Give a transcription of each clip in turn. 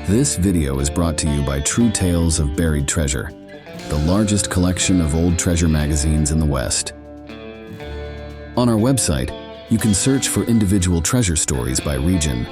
This video is brought to you by True Tales of Buried Treasure, the largest collection of old treasure magazines in the West. On our website, you can search for individual treasure stories by region,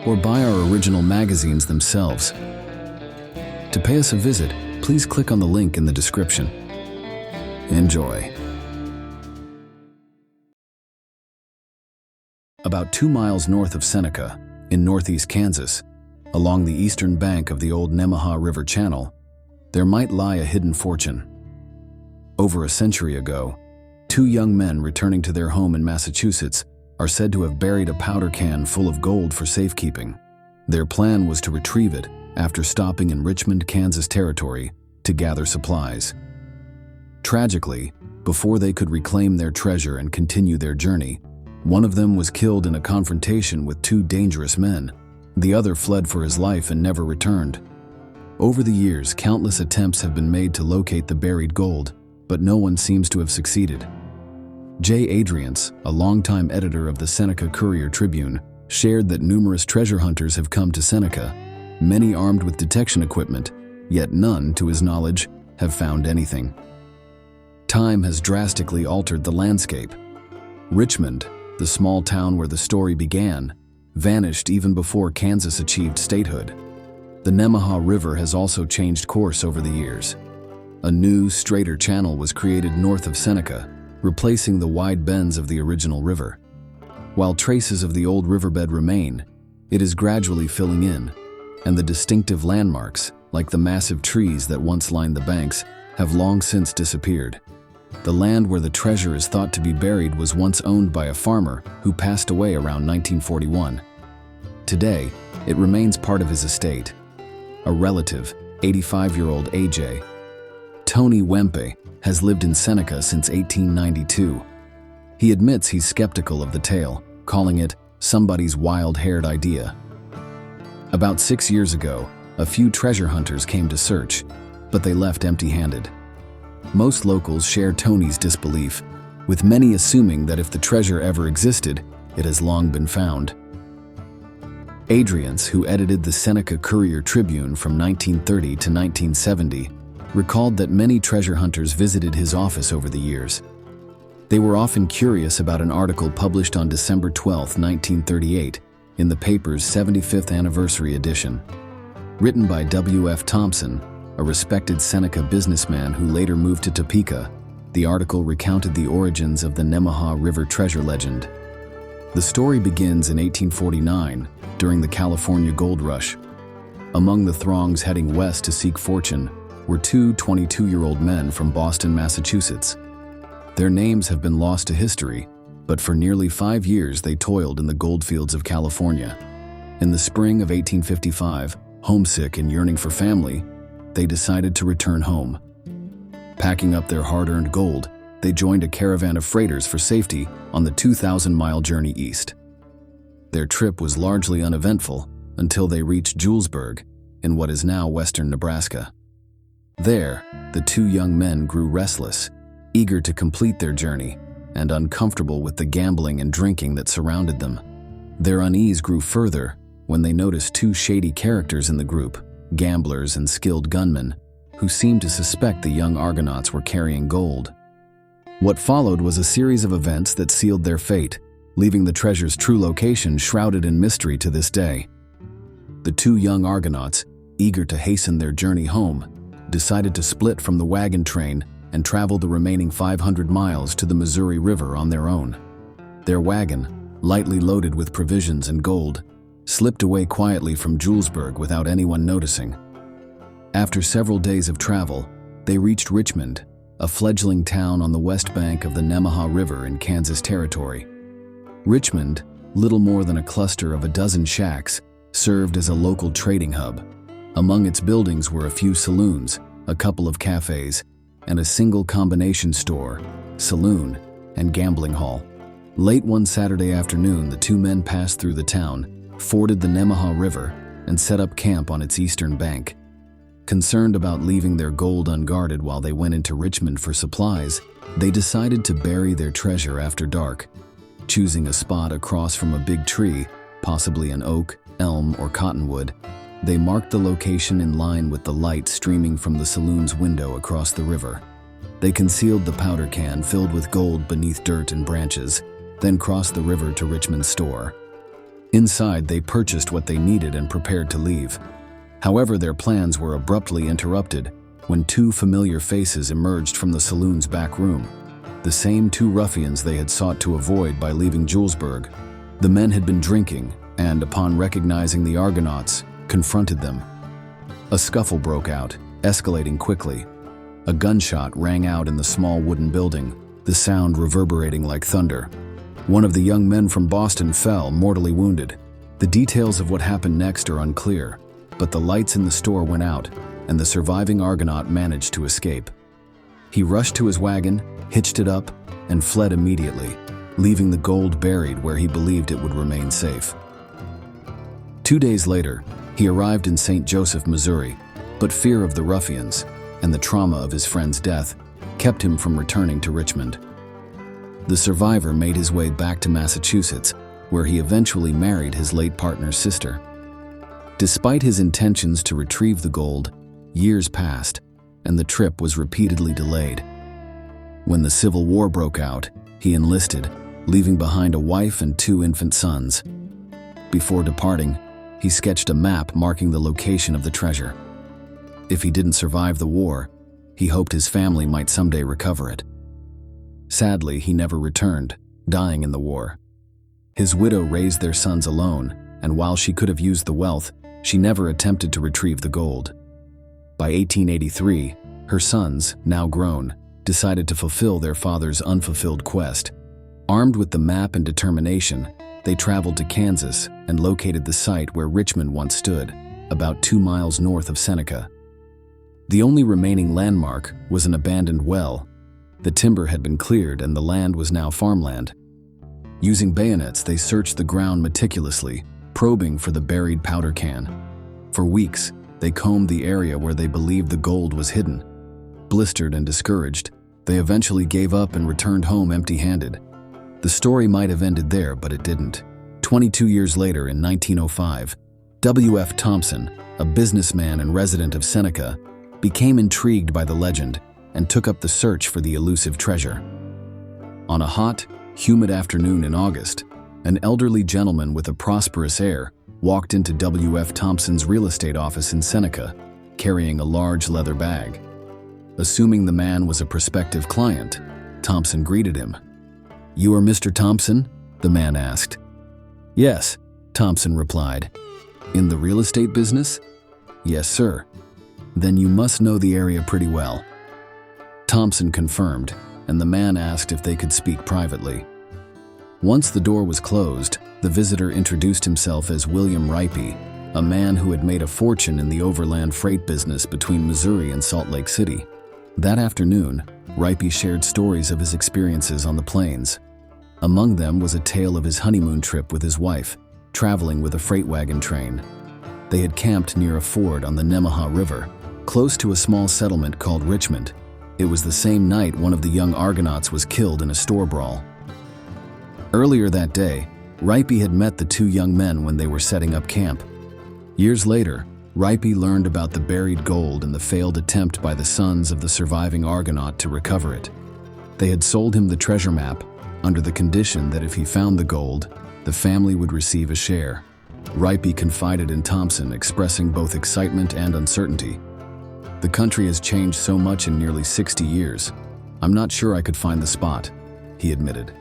or buy our original magazines themselves. To pay us a visit, please click on the link in the description. Enjoy. About 2 miles north of Seneca, in northeast Kansas, along the eastern bank of the old Nemaha River Channel, there might lie a hidden fortune. Over a century ago, 2 young men returning to their home in Massachusetts are said to have buried a powder can full of gold for safekeeping. Their plan was to retrieve it after stopping in Richmond, Kansas territory to gather supplies. Tragically, before they could reclaim their treasure and continue their journey, one of them was killed in a confrontation with 2 dangerous men. The other fled for his life and never returned. Over the years, countless attempts have been made to locate the buried gold, but no one seems to have succeeded. J. Adriance, a longtime editor of the Seneca Courier-Tribune, shared that numerous treasure hunters have come to Seneca, many armed with detection equipment, yet none, to his knowledge, have found anything. Time has drastically altered the landscape. Richmond, the small town where the story began, vanished even before Kansas achieved statehood. The Nemaha River has also changed course over the years. A new, straighter channel was created north of Seneca, replacing the wide bends of the original river. While traces of the old riverbed remain, it is gradually filling in, and the distinctive landmarks, like the massive trees that once lined the banks, have long since disappeared. The land where the treasure is thought to be buried was once owned by a farmer who passed away around 1941. Today, it remains part of his estate. A relative, 85-year-old A.J. Tony Wempe, has lived in Seneca since 1892. He admits he's skeptical of the tale, calling it somebody's wild-haired idea. About 6 years ago, a few treasure hunters came to search, but they left empty-handed. Most locals share Tony's disbelief, with many assuming that if the treasure ever existed, it has long been found. Adriance, who edited the Seneca Courier-Tribune from 1930 to 1970, recalled that many treasure hunters visited his office over the years. They were often curious about an article published on December 12, 1938, in the paper's 75th anniversary edition. Written by W.F. Thompson, a respected Seneca businessman who later moved to Topeka, the article recounted the origins of the Nehama River Treasure legend. The story begins in 1849, during the California Gold Rush. Among the throngs heading west to seek fortune were 2 22-year-old men from Boston, Massachusetts. Their names have been lost to history, but for nearly 5 years they toiled in the goldfields of California. In the spring of 1855, homesick and yearning for family, they decided to return home. Packing up their hard-earned gold, they joined a caravan of freighters for safety on the 2,000-mile journey east. Their trip was largely uneventful until they reached Julesburg, in what is now western Nebraska. There, the 2 young men grew restless, eager to complete their journey, and uncomfortable with the gambling and drinking that surrounded them. Their unease grew further when they noticed 2 shady characters in the group, gamblers and skilled gunmen, who seemed to suspect the young Argonauts were carrying gold. What followed was a series of events that sealed their fate, leaving the treasure's true location shrouded in mystery to this day. The 2 young Argonauts, eager to hasten their journey home, decided to split from the wagon train and travel the remaining 500 miles to the Missouri River on their own. Their wagon, lightly loaded with provisions and gold, slipped away quietly from Julesburg without anyone noticing. After several days of travel, they reached Richmond, a fledgling town on the west bank of the Nemaha River in Kansas Territory. Richmond, little more than a cluster of a dozen shacks, served as a local trading hub. Among its buildings were a few saloons, a couple of cafes, and a single combination store, saloon, and gambling hall. Late one Saturday afternoon, the 2 men passed through the town, forded the Nemaha River, and set up camp on its eastern bank. Concerned about leaving their gold unguarded while they went into Richmond for supplies, they decided to bury their treasure after dark, choosing a spot across from a big tree, possibly an oak, elm, or cottonwood. They marked the location in line with the light streaming from the saloon's window across the river. They concealed the powder can filled with gold beneath dirt and branches, then crossed the river to Richmond's store. Inside, they purchased what they needed and prepared to leave. However, their plans were abruptly interrupted when two familiar faces emerged from the saloon's back room. The same two ruffians they had sought to avoid by leaving Julesburg. The men had been drinking and, upon recognizing the Argonauts, confronted them. A scuffle broke out, escalating quickly. A gunshot rang out in the small wooden building, the sound reverberating like thunder. One of the young men from Boston fell, mortally wounded. The details of what happened next are unclear, but the lights in the store went out, and the surviving Argonaut managed to escape. He rushed to his wagon, hitched it up, and fled immediately, leaving the gold buried where he believed it would remain safe. 2 days later, he arrived in St. Joseph, Missouri, but fear of the ruffians and the trauma of his friend's death kept him from returning to Richmond. The survivor made his way back to Massachusetts, where he eventually married his late partner's sister. Despite his intentions to retrieve the gold, years passed, and the trip was repeatedly delayed. When the Civil War broke out, he enlisted, leaving behind a wife and 2 infant sons. Before departing, he sketched a map marking the location of the treasure. If he didn't survive the war, he hoped his family might someday recover it. Sadly, he never returned, dying in the war. His widow raised their sons alone, and while she could have used the wealth, she never attempted to retrieve the gold. By 1883, her sons, now grown, decided to fulfill their father's unfulfilled quest. Armed with the map and determination, they traveled to Kansas and located the site where Richmond once stood, about 2 miles north of Seneca. The only remaining landmark was an abandoned well. The timber had been cleared and the land was now farmland. Using bayonets, they searched the ground meticulously, probing for the buried powder can. For weeks, they combed the area where they believed the gold was hidden. Blistered and discouraged, they eventually gave up and returned home empty-handed. The story might have ended there, but it didn't. 22 years later, in 1905, W.F. Thompson, a businessman and resident of Seneca, became intrigued by the legend and took up the search for the elusive treasure. On a hot, humid afternoon in August, an elderly gentleman with a prosperous air walked into W.F. Thompson's real estate office in Seneca, carrying a large leather bag. Assuming the man was a prospective client, Thompson greeted him. "You are Mr. Thompson?" the man asked. "Yes," Thompson replied. "In the real estate business?" "Yes, sir." "Then you must know the area pretty well." Thompson confirmed, and the man asked if they could speak privately. Once the door was closed, the visitor introduced himself as William Ripy, a man who had made a fortune in the overland freight business between Missouri and Salt Lake City. That afternoon, Ripy shared stories of his experiences on the plains. Among them was a tale of his honeymoon trip with his wife, traveling with a freight wagon train. They had camped near a ford on the Nemaha River, close to a small settlement called Richmond. It was the same night one of the young Argonauts was killed in a store brawl. Earlier that day, Ripy had met the 2 young men when they were setting up camp. Years later, Ripy learned about the buried gold and the failed attempt by the sons of the surviving Argonaut to recover it. They had sold him the treasure map under the condition that if he found the gold, the family would receive a share. Ripy confided in Thompson, expressing both excitement and uncertainty. "The country has changed so much in nearly 60 years. I'm not sure I could find the spot," he admitted.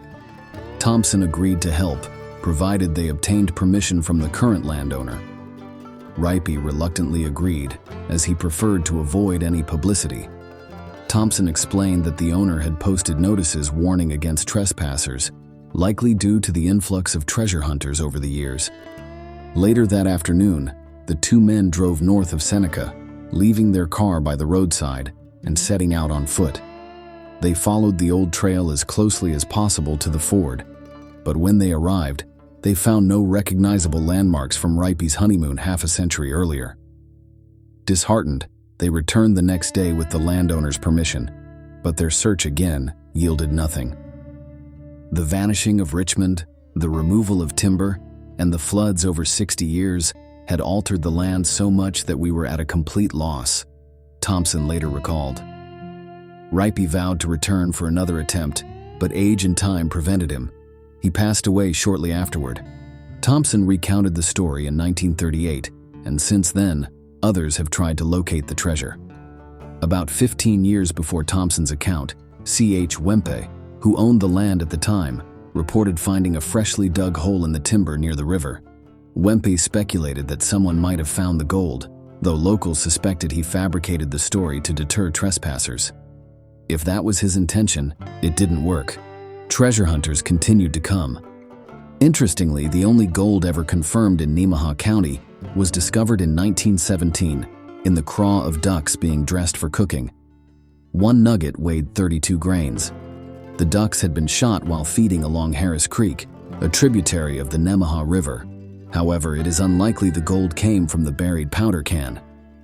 Thompson agreed to help, provided they obtained permission from the current landowner. Ripy reluctantly agreed, as he preferred to avoid any publicity. Thompson explained that the owner had posted notices warning against trespassers, likely due to the influx of treasure hunters over the years. Later that afternoon, the 2 men drove north of Seneca, leaving their car by the roadside and setting out on foot. They followed the old trail as closely as possible to the ford, but when they arrived, they found no recognizable landmarks from Ripy's honeymoon half a century earlier. Disheartened, they returned the next day with the landowner's permission, but their search again yielded nothing. The vanishing of Richmond, the removal of timber, and the floods over 60 years had altered the land so much that we were at a complete loss, Thompson later recalled. Ripy vowed to return for another attempt, but age and time prevented him. He passed away shortly afterward. Thompson recounted the story in 1938, and since then, others have tried to locate the treasure. About 15 years before Thompson's account, C.H. Wempe, who owned the land at the time, reported finding a freshly dug hole in the timber near the river. Wempe speculated that someone might have found the gold, though locals suspected he fabricated the story to deter trespassers. If that was his intention, it didn't work. Treasure hunters continued to come. Interestingly, the only gold ever confirmed in Nemaha County was discovered in 1917 in the craw of ducks being dressed for cooking. One nugget weighed 32 grains. The ducks had been shot while feeding along Harris Creek, a tributary of the Nemaha River. However, it is unlikely the gold came from the buried powder can.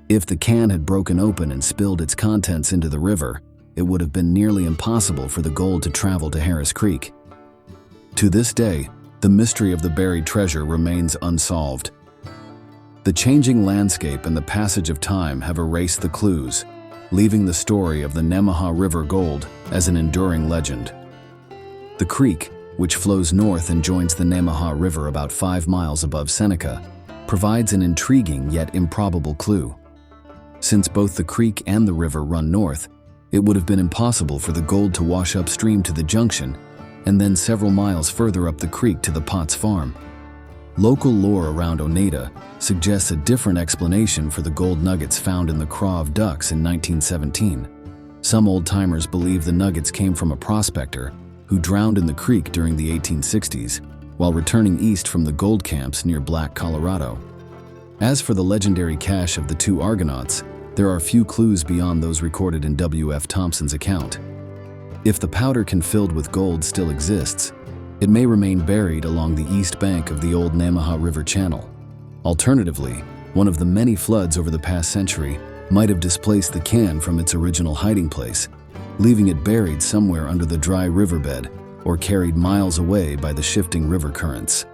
If the can had broken open and spilled its contents into the river, it would have been nearly impossible for the gold to travel to Harris Creek. To this day, the mystery of the buried treasure remains unsolved. The changing landscape and the passage of time have erased the clues, leaving the story of the Nemaha River gold as an enduring legend. The creek, which flows north and joins the Nemaha River about 5 miles above Seneca, provides an intriguing yet improbable clue. Since both the creek and the river run north, it would have been impossible for the gold to wash upstream to the junction and then several miles further up the creek to the Potts farm. Local lore around Oneida suggests a different explanation for the gold nuggets found in the craw of ducks in 1917. Some old-timers believe the nuggets came from a prospector who drowned in the creek during the 1860s while returning east from the gold camps near Black, Colorado. As for the legendary cache of the 2 Argonauts, there are few clues beyond those recorded in W.F. Thompson's account. If the powder can filled with gold still exists, it may remain buried along the east bank of the old Nemaha River channel. Alternatively, one of the many floods over the past century might have displaced the can from its original hiding place, leaving it buried somewhere under the dry riverbed or carried miles away by the shifting river currents.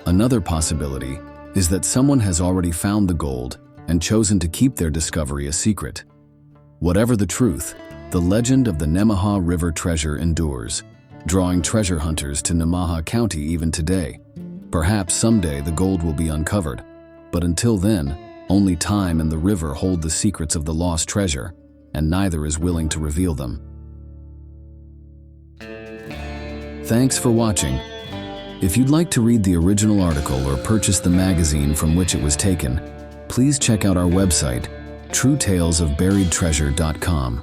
Another possibility is that someone has already found the gold and chosen to keep their discovery a secret. Whatever the truth, the legend of the Nemaha River treasure endures, drawing treasure hunters to Nemaha County even today. Perhaps someday the gold will be uncovered, but until then, only time and the river hold the secrets of the lost treasure, and neither is willing to reveal them. Thanks for watching. If you'd like to read the original article or purchase the magazine from which it was taken, please check out our website, truetalesofburiedtreasure.com.